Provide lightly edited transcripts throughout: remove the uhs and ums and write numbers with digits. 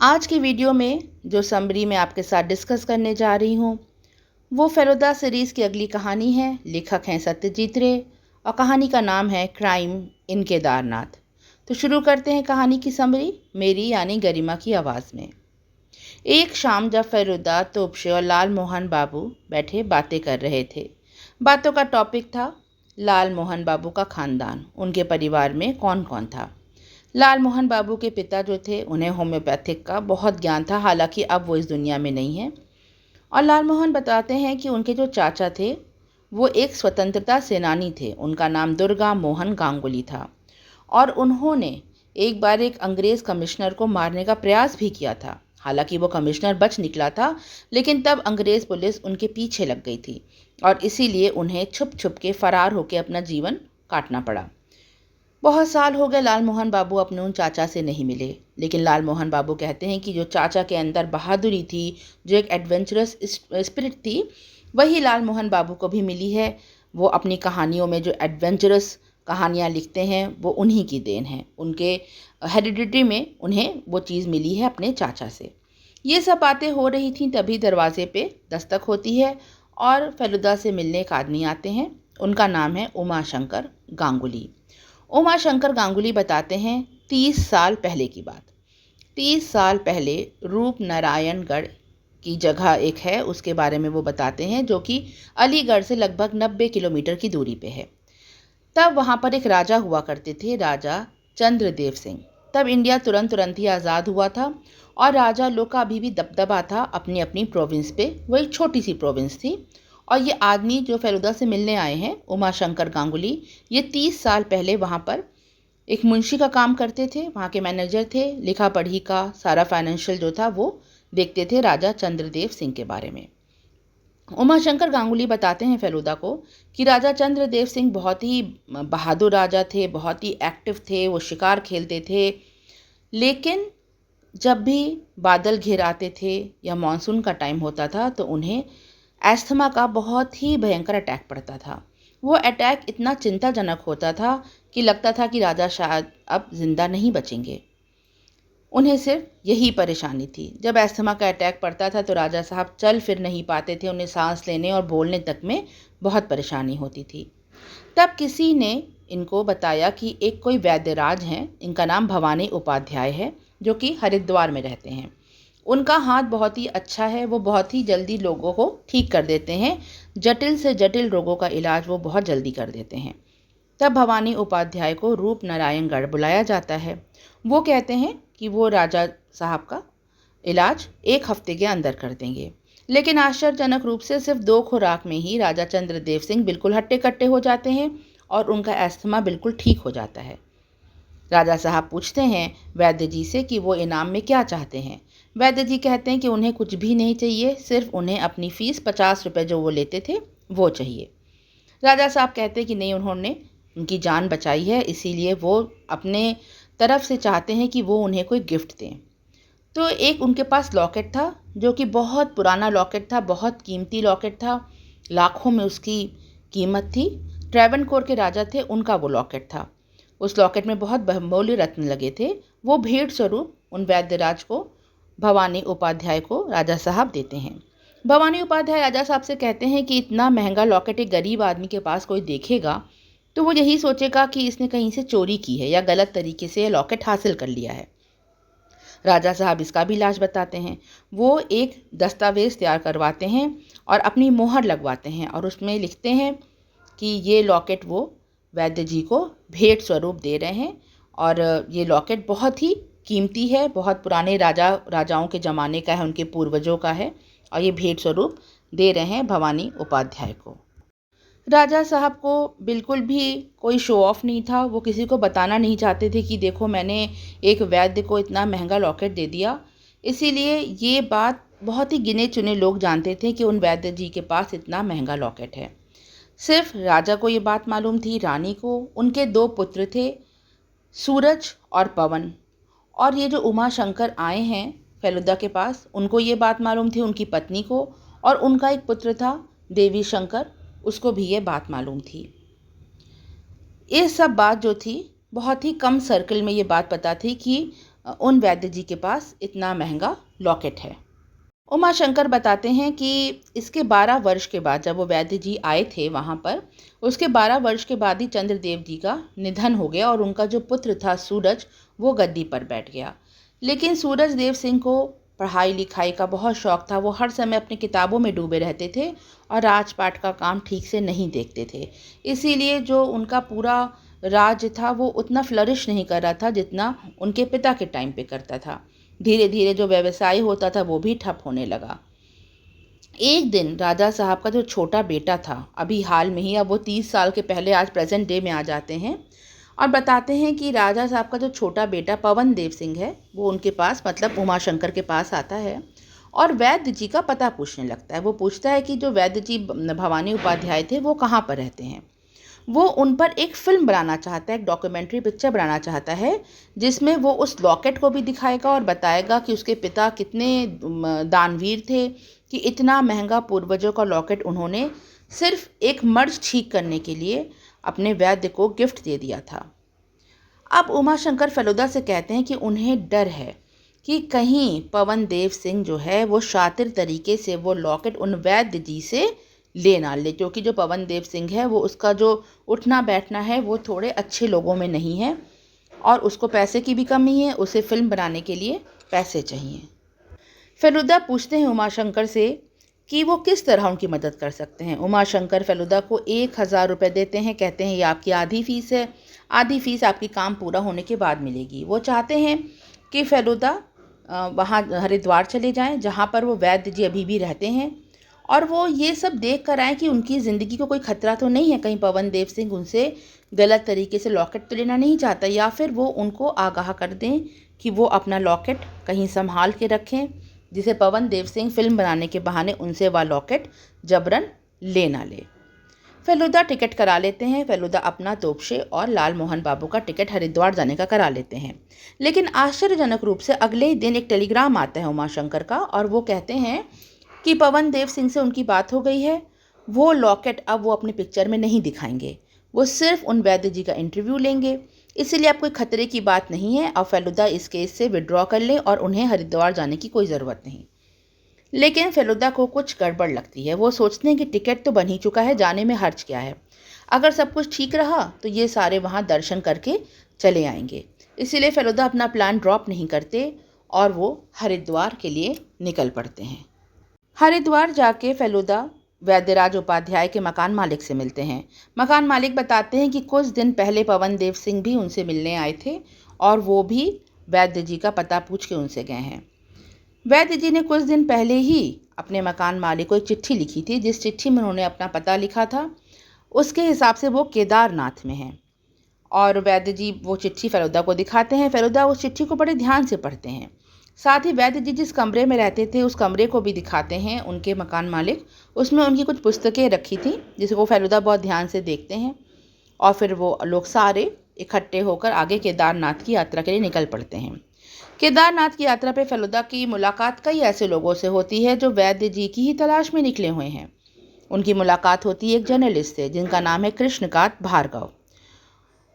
आज की वीडियो में जो समरी मैं आपके साथ डिस्कस करने जा रही हूँ वो फेलुदा सीरीज़ की अगली कहानी है। लेखक हैं सत्यजीत रे और कहानी का नाम है क्राइम इन केदारनाथ। तो शुरू करते हैं कहानी की समरी मेरी यानी गरिमा की आवाज़ में। एक शाम जब फेलुदा, तोपशे और लाल मोहन बाबू बैठे बातें कर रहे थे। बातों का टॉपिक था लाल मोहन बाबू का खानदान, उनके परिवार में कौन कौन था। लाल मोहन बाबू के पिता जो थे उन्हें होम्योपैथिक का बहुत ज्ञान था, हालांकि अब वो इस दुनिया में नहीं है। और लाल मोहन बताते हैं कि उनके जो चाचा थे वो एक स्वतंत्रता सेनानी थे। उनका नाम दुर्गा मोहन गांगुली था और उन्होंने एक बार एक अंग्रेज़ कमिश्नर को मारने का प्रयास भी किया था। हालांकि वो कमिश्नर बच निकला था, लेकिन तब अंग्रेज़ पुलिस उनके पीछे लग गई थी और इसीलिए उन्हें छुप छुप के फरार होकर अपना जीवन काटना पड़ा। बहुत साल हो गए लाल मोहन बाबू अपने उन चाचा से नहीं मिले, लेकिन लाल मोहन बाबू कहते हैं कि जो चाचा के अंदर बहादुरी थी, जो एक एडवेंचरस स्पिरिट थी, वही लाल मोहन बाबू को भी मिली है। वो अपनी कहानियों में जो एडवेंचरस कहानियाँ लिखते हैं वो उन्हीं की देन है। उनके हेरिडिटी में उन्हें वो चीज़ मिली है अपने चाचा से। ये सब बातें हो रही थी, तभी दरवाजे पे दस्तक होती है और फेलुदा से मिलने एक आदमी आते हैं। उनका नाम है उमाशंकर गांगुली। उमाशंकर गांगुली बताते हैं 30 साल पहले की बात। 30 साल पहले रूपनारायणगढ़ की जगह एक है, उसके बारे में वो बताते हैं, जो कि अलीगढ़ से लगभग 90 किलोमीटर की दूरी पे है। तब वहाँ पर एक राजा हुआ करते थे, राजा चंद्रदेव सिंह। तब इंडिया तुरंत ही आज़ाद हुआ था और राजा लोग का अभी भी दबदबा था अपनी अपनी प्रोविंस पे। वो एक छोटी सी प्रोविंस थी। और ये आदमी जो फेलुदा से मिलने आए हैं, उमाशंकर गांगुली, ये 30 साल पहले वहाँ पर एक मुंशी का काम करते थे। वहाँ के मैनेजर थे, लिखा पढ़ी का सारा फाइनेंशियल जो था वो देखते थे राजा चंद्रदेव सिंह के बारे में। उमाशंकर गांगुली बताते हैं फेलुदा को कि राजा चंद्रदेव सिंह बहुत ही बहादुर राजा थे, बहुत ही एक्टिव थे, वो शिकार खेलते थे। लेकिन जब भी बादल घिर आते थे या मानसून का टाइम होता था तो उन्हें एस्थमा का बहुत ही भयंकर अटैक पड़ता था। वो अटैक इतना चिंताजनक होता था कि लगता था कि राजा शायद अब जिंदा नहीं बचेंगे। उन्हें सिर्फ यही परेशानी थी। जब एस्थमा का अटैक पड़ता था तो राजा साहब चल फिर नहीं पाते थे, उन्हें सांस लेने और बोलने तक में बहुत परेशानी होती थी। तब किसी ने इनको बताया कि एक कोई वैद्यराज हैं, इनका नाम भवानी उपाध्याय है, जो कि हरिद्वार में रहते हैं। उनका हाथ बहुत ही अच्छा है, वो बहुत ही जल्दी लोगों को ठीक कर देते हैं। जटिल से जटिल रोगों का इलाज वो बहुत जल्दी कर देते हैं। तब भवानी उपाध्याय को रूपनारायणगढ़ बुलाया जाता है। वो कहते हैं कि वो राजा साहब का इलाज 1 हफ्ते के अंदर कर देंगे। लेकिन आश्चर्यजनक रूप से सिर्फ 2 खुराक में ही राजा चंद्रदेव सिंह बिल्कुल हट्टे कट्टे हो जाते हैं और उनका एस्थमा बिल्कुल ठीक हो जाता है। राजा साहब पूछते हैं वैद्य जी से कि वो इनाम में क्या चाहते हैं। वैद्य जी कहते हैं कि उन्हें कुछ भी नहीं चाहिए, सिर्फ उन्हें अपनी फ़ीस 50 रुपये जो वो लेते थे वो चाहिए। राजा साहब कहते हैं कि नहीं, उन्होंने उनकी जान बचाई है, इसीलिए वो अपने तरफ से चाहते हैं कि वो उन्हें कोई गिफ्ट दें। तो एक उनके पास लॉकेट था, जो कि बहुत पुराना लॉकेट था, बहुत कीमती लॉकेट था, लाखों में उसकी कीमत थी। ट्रेवनकोर के राजा थे, उनका वो लॉकेट था। उस लॉकेट में बहुत बहुमूल्य रत्न लगे थे। वो भेंट स्वरूप उन वैद्यराज को, भवानी उपाध्याय को राजा साहब देते हैं। भवानी उपाध्याय राजा साहब से कहते हैं कि इतना महंगा लॉकेट एक गरीब आदमी के पास कोई देखेगा तो वो यही सोचेगा कि इसने कहीं से चोरी की है या गलत तरीके से लॉकेट हासिल कर लिया है। राजा साहब इसका भी इलाज बताते हैं। वो एक दस्तावेज़ तैयार करवाते हैं और अपनी मोहर लगवाते हैं और उसमें लिखते हैं कि ये लॉकेट वो वैद्य जी को भेंट स्वरूप दे रहे हैं और ये लॉकेट बहुत ही कीमती है, बहुत पुराने राजाओं के ज़माने का है, उनके पूर्वजों का है और ये भेंट स्वरूप दे रहे हैं भवानी उपाध्याय को। राजा साहब को बिल्कुल भी कोई शो ऑफ नहीं था। वो किसी को बताना नहीं चाहते थे कि देखो मैंने एक वैद्य को इतना महंगा लॉकेट दे दिया। इसीलिए ये बात बहुत ही गिने चुने लोग जानते थे कि उन वैद्य जी के पास इतना महंगा लॉकेट है। सिर्फ राजा को ये बात मालूम थी, रानी को, उनके 2 पुत्र थे, सूरज और पवन। और ये जो उमाशंकर आए हैं फेलुदा के पास, उनको ये बात मालूम थी, उनकी पत्नी को, और उनका एक पुत्र था देवी शंकर, उसको भी ये बात मालूम थी। ये सब बात जो थी बहुत ही कम सर्कल में ये बात पता थी कि उन वैद्य जी के पास इतना महंगा लॉकेट है। उमाशंकर बताते हैं कि इसके 12 वर्ष के बाद जब वो वैद्य जी आए थे वहाँ पर, उसके 12 वर्ष के बाद ही चंद्रदेव जी का निधन हो गया और उनका जो पुत्र था सूरज, वो गद्दी पर बैठ गया। लेकिन सूरज देव सिंह को पढ़ाई लिखाई का बहुत शौक था। वो हर समय अपनी किताबों में डूबे रहते थे और राजपाट का काम ठीक से नहीं देखते थे। इसीलिए जो उनका पूरा राज्य था वो उतना फ्लरिश नहीं कर रहा था जितना उनके पिता के टाइम पे करता था। धीरे धीरे जो व्यवसाय होता था वो भी ठप होने लगा। एक दिन राजा साहब का जो छोटा बेटा था, अभी हाल में ही, अब वो 30 साल के पहले आज प्रेजेंट डे में आ जाते हैं और बताते हैं कि राजा साहब का जो छोटा बेटा पवन देव सिंह है वो उनके पास, मतलब उमाशंकर के पास आता है और वैद्य जी का पता पूछने लगता है। वो पूछता है कि जो वैद्य जी भवानी उपाध्याय थे वो कहाँ पर रहते हैं। वो उन पर एक फ़िल्म बनाना चाहता है, एक डॉक्यूमेंट्री पिक्चर बनाना चाहता है जिसमें वो उस लॉकेट को भी दिखाएगा और बताएगा कि उसके पिता कितने दानवीर थे कि इतना महंगा पूर्वजों का लॉकेट उन्होंने सिर्फ एक मर्ज ठीक करने के लिए अपने वैद्य को गिफ्ट दे दिया था। अब उमाशंकर फेलुदा से कहते हैं कि उन्हें डर है कि कहीं पवन देव सिंह जो है वो शातिर तरीके से वो लॉकेट उन वैद्य जी से ले ना ले, क्योंकि जो पवन देव सिंह है वो उसका जो उठना बैठना है वो थोड़े अच्छे लोगों में नहीं है और उसको पैसे की भी कमी है, उसे फिल्म बनाने के लिए पैसे चाहिए। फेलुदा पूछते हैं उमाशंकर से कि वो किस तरह उनकी मदद कर सकते हैं। उमाशंकर फेलुदा को 1000 रुपये देते हैं, कहते हैं ये आपकी आधी फीस है, आधी फीस आपकी काम पूरा होने के बाद मिलेगी। वो चाहते हैं कि फेलुदा वहाँ हरिद्वार चले जाएं जहाँ पर वो वैद्य जी अभी भी रहते हैं और वो ये सब देख कर आएँ कि उनकी ज़िंदगी को कोई खतरा तो नहीं है, कहीं पवन देव सिंह उनसे गलत तरीके से लॉकेट तो लेना नहीं चाहता, या फिर वो उनको आगाह कर दें कि वो अपना लॉकेट कहीं संभाल के रखें जिसे पवन देव सिंह फिल्म बनाने के बहाने उनसे वह लॉकेट जबरन ले ना ले। फेलुदा टिकट करा लेते हैं। फेलुदा अपना, तोपशे और लाल मोहन बाबू का टिकट हरिद्वार जाने का करा लेते हैं। लेकिन आश्चर्यजनक रूप से अगले ही दिन एक टेलीग्राम आता है उमाशंकर का और वो कहते हैं कि पवन देव सिंह से उनकी बात हो गई है, वो लॉकेट अब वो अपनी पिक्चर में नहीं दिखाएंगे, वो सिर्फ उन वैद्य जी का इंटरव्यू लेंगे, इसीलिए अब कोई खतरे की बात नहीं है। अब फेलुदा इस केस से विड्रॉ कर लें और उन्हें हरिद्वार जाने की कोई ज़रूरत नहीं। लेकिन फेलुदा को कुछ गड़बड़ लगती है। वो सोचते हैं कि टिकट तो बन ही चुका है, जाने में हर्ज क्या है, अगर सब कुछ ठीक रहा तो ये सारे वहाँ दर्शन करके चले आएंगे। इसीलिए फेलुदा अपना प्लान ड्रॉप नहीं करते और वो हरिद्वार के लिए निकल पड़ते हैं। हरिद्वार जाके फेलुदा वैद्यराज उपाध्याय के मकान मालिक से मिलते हैं। मकान मालिक बताते हैं कि कुछ दिन पहले पवन देव सिंह भी उनसे मिलने आए थे और वो भी वैद्य जी का पता पूछ के उनसे गए हैं। वैद्य जी ने कुछ दिन पहले ही अपने मकान मालिक को एक चिट्ठी लिखी थी, जिस चिट्ठी में उन्होंने अपना पता लिखा था उसके हिसाब से वो केदारनाथ में हैं और वैद्य जी वो चिट्ठी फेलुदा को दिखाते हैं। फेलुदा उस चिट्ठी को बड़े ध्यान से पढ़ते हैं। साथ ही वैद्य जी जिस कमरे में रहते थे उस कमरे को भी दिखाते हैं उनके मकान मालिक। उसमें उनकी कुछ पुस्तकें रखी थी जिसको फेलुदा बहुत ध्यान से देखते हैं और फिर वो लोग सारे इकट्ठे होकर आगे केदारनाथ की यात्रा के लिए निकल पड़ते हैं। केदारनाथ की यात्रा पे फेलुदा की मुलाकात कई ऐसे लोगों से होती है जो वैद्य जी की ही तलाश में निकले हुए हैं। उनकी मुलाकात होती है एक जर्नलिस्ट से जिनका नाम है कृष्णकांत भार्गव।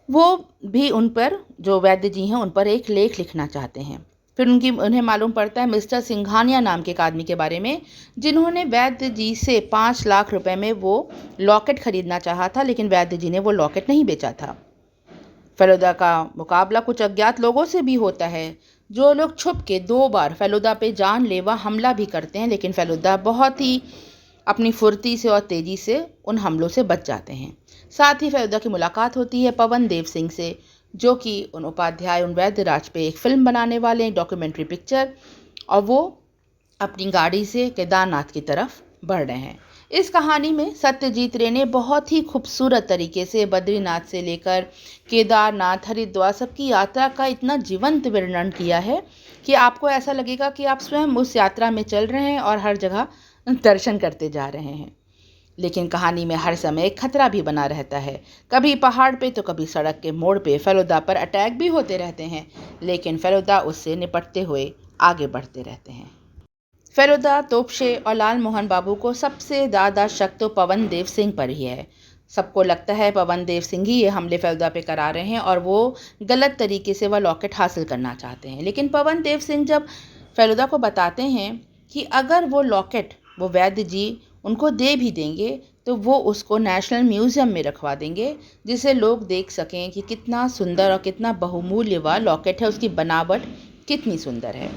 वो भी उन पर, जो वैद्य जी हैं, उन पर एक लेख लिखना चाहते हैं। फिर उन्हें मालूम पड़ता है मिस्टर सिंघानिया नाम के एक आदमी के बारे में जिन्होंने वैद्य जी से 5 लाख रुपए में वो लॉकेट खरीदना चाहा था, लेकिन वैद्य जी ने वो लॉकेट नहीं बेचा था। फेलुदा का मुकाबला कुछ अज्ञात लोगों से भी होता है जो लोग छुप के 2 बार फेलुदा पे जानलेवा हमला भी करते हैं, लेकिन फेलुदा बहुत ही अपनी फुर्ती से और तेज़ी से उन हमलों से बच जाते हैं। साथ ही फेलुदा की मुलाकात होती है पवन देव सिंह से, जो कि उन उपाध्याय, उन वैद्यराज पे एक फ़िल्म बनाने वाले हैं, डॉक्यूमेंट्री पिक्चर, और वो अपनी गाड़ी से केदारनाथ की तरफ बढ़ रहे हैं। इस कहानी में सत्यजीत रे ने बहुत ही खूबसूरत तरीके से बद्रीनाथ से लेकर केदारनाथ, हरिद्वार सबकी यात्रा का इतना जीवंत वर्णन किया है कि आपको ऐसा लगेगा कि आप स्वयं उस यात्रा में चल रहे हैं और हर जगह दर्शन करते जा रहे हैं। लेकिन कहानी में हर समय एक खतरा भी बना रहता है। कभी पहाड़ पे तो कभी सड़क के मोड़ पे फेलुदा पर अटैक भी होते रहते हैं, लेकिन फेलुदा उससे निपटते हुए आगे बढ़ते रहते हैं। फेलुदा, तोपशे और लाल मोहन बाबू को सबसे ज़्यादा शक तो पवन देव सिंह पर ही है। सबको लगता है पवन देव सिंह ही ये हमले फेलुदा पे करा रहे हैं और वो गलत तरीके से वह लॉकेट हासिल करना चाहते हैं। लेकिन पवन देव सिंह जब फेलुदा को बताते हैं कि अगर वो लॉकेट वो वैद्य जी उनको दे भी देंगे तो वो उसको नेशनल म्यूज़ियम में रखवा देंगे, जिसे लोग देख सकें कि कितना सुंदर और कितना बहुमूल्य वह लॉकेट है, उसकी बनावट कितनी सुंदर है।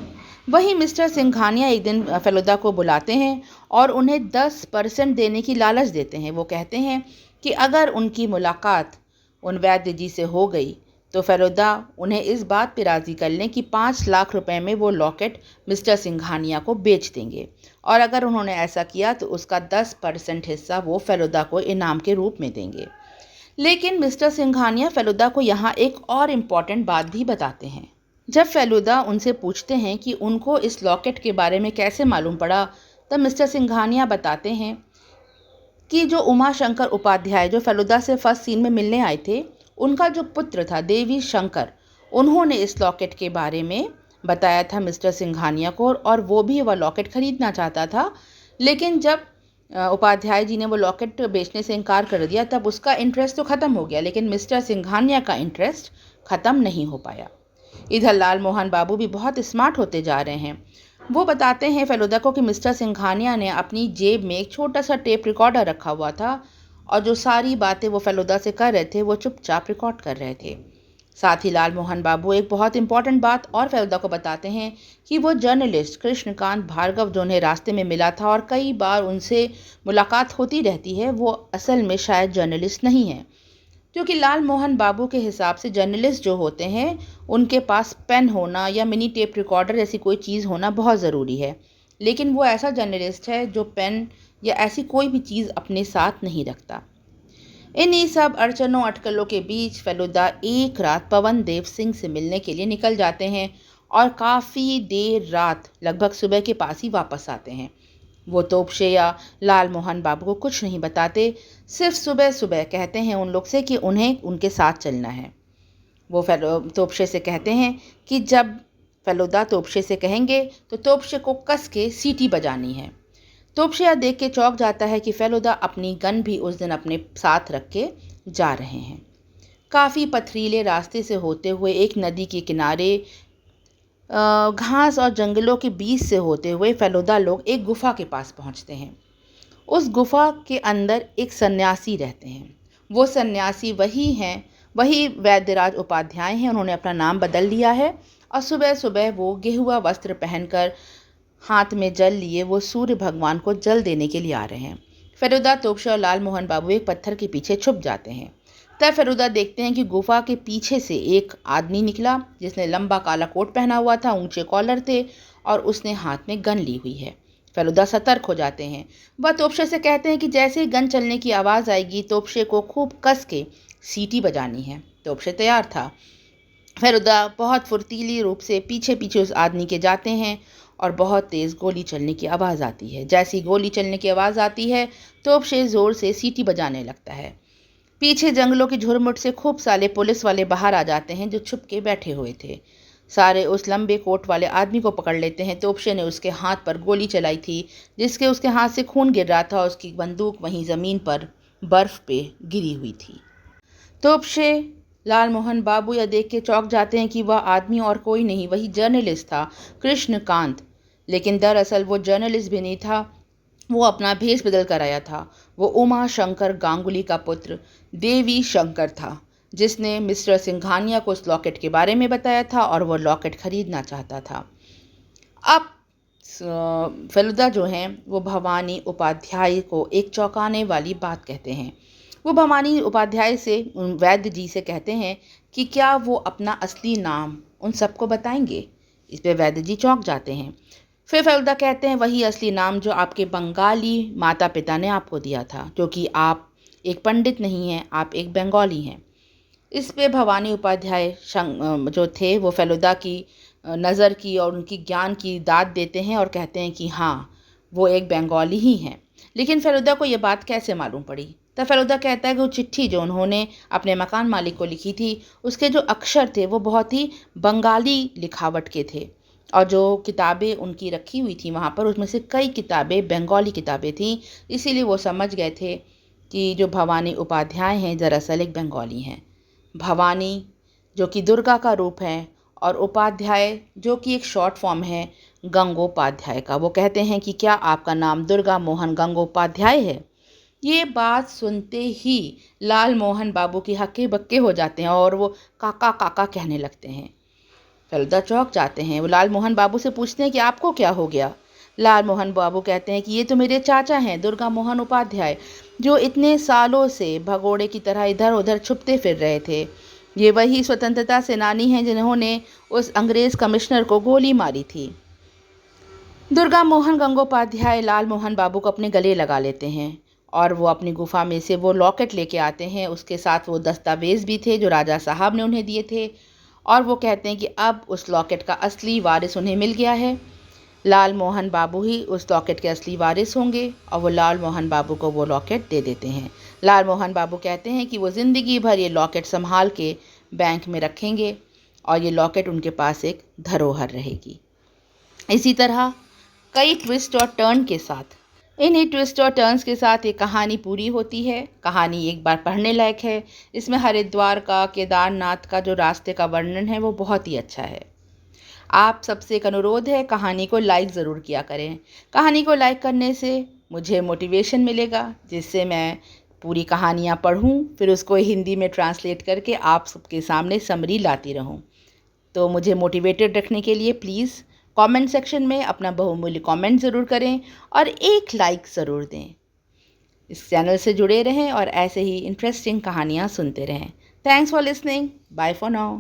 वहीं मिस्टर सिंघानिया एक दिन फेलुदा को बुलाते हैं और उन्हें 10% देने की लालच देते हैं। वो कहते हैं कि अगर उनकी मुलाकात उन वैद्य जी से हो गई तो फेलुदा उन्हें इस बात पर राज़ी कर लें कि 5 लाख रुपए में वो लॉकेट मिस्टर सिंघानिया को बेच देंगे, और अगर उन्होंने ऐसा किया तो उसका 10% हिस्सा वो फेलुदा को इनाम के रूप में देंगे। लेकिन मिस्टर सिंघानिया फेलुदा को यहाँ एक और इम्पॉर्टेंट बात भी बताते हैं। जब फेलुदा उनसे पूछते हैं कि उनको इस लॉकेट के बारे में कैसे मालूम पड़ा, तब मिस्टर सिंघानिया बताते हैं कि जो उमा शंकर उपाध्याय जो फेलुदा से फर्स्ट सीन में मिलने आए थे, उनका जो पुत्र था देवी शंकर, उन्होंने इस लॉकेट के बारे में बताया था मिस्टर सिंघानिया को, और वो भी वह लॉकेट खरीदना चाहता था। लेकिन जब उपाध्याय जी ने वो लॉकेट बेचने से इनकार कर दिया तब उसका इंटरेस्ट तो ख़त्म हो गया, लेकिन मिस्टर सिंघानिया का इंटरेस्ट ख़त्म नहीं हो पाया। इधर लाल मोहन बाबू भी बहुत स्मार्ट होते जा रहे हैं। वो बताते हैं फेलुदा को कि मिस्टर सिंघानिया ने अपनी जेब में एक छोटा सा टेप रिकॉर्डर रखा हुआ था और जो सारी बातें वो फेलुदा से कर रहे थे वो चुपचाप रिकॉर्ड कर रहे थे। साथ ही लाल मोहन बाबू एक बहुत इंपॉर्टेंट बात और फेलुदा को बताते हैं कि वो जर्नलिस्ट कृष्णकांत भार्गव जो उन्हें रास्ते में मिला था और कई बार उनसे मुलाकात होती रहती है, वो असल में शायद जर्नलिस्ट नहीं है, क्योंकि लाल मोहन बाबू के हिसाब से जर्नलिस्ट जो होते हैं उनके पास पेन होना या मिनी टेप रिकॉर्डर जैसी कोई चीज़ होना बहुत ज़रूरी है। लेकिन वो ऐसा जर्नलिस्ट है जो पेन या ऐसी कोई भी चीज़ अपने साथ नहीं रखता। इन्हीं सब अड़चनों अटकलों के बीच फेलुदा एक रात पवन देव सिंह से मिलने के लिए निकल जाते हैं और काफ़ी देर रात लगभग सुबह के पास ही वापस आते हैं। वो तोपशे या लाल मोहन बाबू को कुछ नहीं बताते, सिर्फ सुबह सुबह कहते हैं उन लोग से कि उन्हें उनके साथ चलना है। वो तोपशे से कहते हैं कि जब फेलुदा तोपशे से कहेंगे तो तोपशे को कस के सीटी बजानी है। तोपशे यह देख के चौंक जाता है कि फेलुदा अपनी गन भी उस दिन अपने साथ रख के जा रहे हैं। काफ़ी पथरीले रास्ते से होते हुए एक नदी के किनारे घास और जंगलों के बीच से होते हुए फेलुदा लोग एक गुफा के पास पहुंचते हैं। उस गुफा के अंदर एक सन्यासी रहते हैं। वो सन्यासी वही वैद्यराज उपाध्याय हैं। उन्होंने अपना नाम बदल लिया है और सुबह सुबह वो गेहुआ वस्त्र पहनकर हाथ में जल लिए वो सूर्य भगवान को जल देने के लिए आ रहे हैं। फेलुदा, तोपशे और लाल मोहन बाबू एक पत्थर के पीछे छुप जाते हैं। तब फेलुदा देखते हैं कि गुफा के पीछे से एक आदमी निकला जिसने लंबा काला कोट पहना हुआ था, ऊंचे कॉलर थे और उसने हाथ में गन ली हुई है। फेलुदा सतर्क हो जाते हैं। वह तोपशे से कहते हैं कि जैसे ही गन चलने की आवाज़ आएगी तोपशे को खूब कस के सीटी बजानी है। तोपशे तैयार था। फेलुदा बहुत फुर्तीली रूप से पीछे पीछे उस आदमी के जाते हैं और बहुत तेज़ गोली चलने की आवाज़ आती है। जैसी गोली चलने की आवाज़ आती है तोपशे ज़ोर से सीटी बजाने लगता है। पीछे जंगलों की झुरमुट से खूब सारे पुलिस वाले बाहर आ जाते हैं जो छुप के बैठे हुए थे। सारे उस लंबे कोट वाले आदमी को पकड़ लेते हैं। तोपशे ने उसके हाथ पर गोली चलाई थी जिसके उसके हाथ से खून गिर रहा था। उसकी बंदूक वहीं ज़मीन पर बर्फ़ पे गिरी हुई थी। तोपशे, लाल मोहन बाबू यह देख के चौंक जाते हैं कि वह आदमी और कोई नहीं, वही जर्नलिस्ट था कृष्णकांत। लेकिन दरअसल वो जर्नलिस्ट भी नहीं था, वो अपना भेष बदल कर आया था। वो उमा शंकर गांगुली का पुत्र देवी शंकर था जिसने मिस्टर सिंघानिया को उस लॉकेट के बारे में बताया था और वो लॉकेट खरीदना चाहता था। अब फेलुदा जो हैं वो भवानी उपाध्याय को एक चौंकाने वाली बात कहते हैं। वो भवानी उपाध्याय से वैद्य जी से कहते हैं कि क्या वो अपना असली नाम उन सबको बताएंगे। इस पे वैद्य जी चौंक जाते हैं। फिर फेलुदा कहते हैं वही असली नाम जो आपके बंगाली माता पिता ने आपको दिया था, क्योंकि आप एक पंडित नहीं हैं, आप एक बंगाली हैं। इस पे भवानी उपाध्याय जो थे वो फेलुदा की नज़र की और उनकी ज्ञान की दाद देते हैं और कहते हैं कि हाँ, वो एक बंगाली ही हैं। लेकिन फेलुदा को ये बात कैसे मालूम पड़ी? तब फेलुदा कहता है कि वो चिट्ठी जो उन्होंने अपने मकान मालिक को लिखी थी उसके जो अक्षर थे वो बहुत ही बंगाली लिखावट के थे और जो किताबें उनकी रखी हुई थी वहाँ पर उसमें से कई किताबें बंगाली किताबें थीं। इसीलिए वो समझ गए थे कि जो भवानी उपाध्याय हैं दरअसल एक बंगाली हैं। भवानी जो कि दुर्गा का रूप है और उपाध्याय जो कि एक शॉर्ट फॉर्म है गंगोपाध्याय का। वो कहते हैं कि क्या आपका नाम दुर्गा मोहन गंगोपाध्याय है? ये बात सुनते ही लाल मोहन बाबू की हक्के बक्के हो जाते हैं और वो काका काका कहने लगते हैं। फेलुदा चौंक जाते हैं। वो लाल मोहन बाबू से पूछते हैं कि आपको क्या हो गया? लाल मोहन बाबू कहते हैं कि ये तो मेरे चाचा हैं दुर्गा मोहन उपाध्याय, जो इतने सालों से भगोड़े की तरह इधर उधर छुपते फिर रहे थे। ये वही स्वतंत्रता सेनानी हैं जिन्होंने उस अंग्रेज कमिश्नर को गोली मारी थी। दुर्गा मोहन गंगोपाध्याय लाल मोहन बाबू को अपने गले लगा लेते हैं और वो अपनी गुफा में से वो लॉकेट लेके आते हैं। उसके साथ वो दस्तावेज भी थे जो राजा साहब ने उन्हें दिए थे और वो कहते हैं कि अब उस लॉकेट का असली वारिस उन्हें मिल गया है। लाल मोहन बाबू ही उस लॉकेट के असली वारिस होंगे और वो लाल मोहन बाबू को वो लॉकेट दे देते हैं। लाल मोहन बाबू कहते हैं कि वो ज़िंदगी भर ये लॉकेट संभाल के बैंक में रखेंगे और ये लॉकेट उनके पास एक धरोहर रहेगी। इसी तरह कई ट्विस्ट और टर्न के साथ इन्हीं ट्विस्ट और टर्न्स के साथ ये कहानी पूरी होती है। कहानी एक बार पढ़ने लायक है। इसमें हरिद्वार का, केदारनाथ का जो रास्ते का वर्णन है वो बहुत ही अच्छा है। आप सबसे एक अनुरोध है, कहानी को लाइक ज़रूर किया करें। कहानी को लाइक करने से मुझे मोटिवेशन मिलेगा जिससे मैं पूरी कहानियाँ पढ़ूँ, फिर उसको हिंदी में ट्रांसलेट करके आप सबके सामने समरी लाती रहूँ। तो मुझे मोटिवेटेड रखने के लिए प्लीज़ कमेंट सेक्शन में अपना बहुमूल्य कमेंट ज़रूर करें और एक लाइक ज़रूर दें। इस चैनल से जुड़े रहें और ऐसे ही इंटरेस्टिंग कहानियाँ सुनते रहें। Thanks for listening. Bye for now.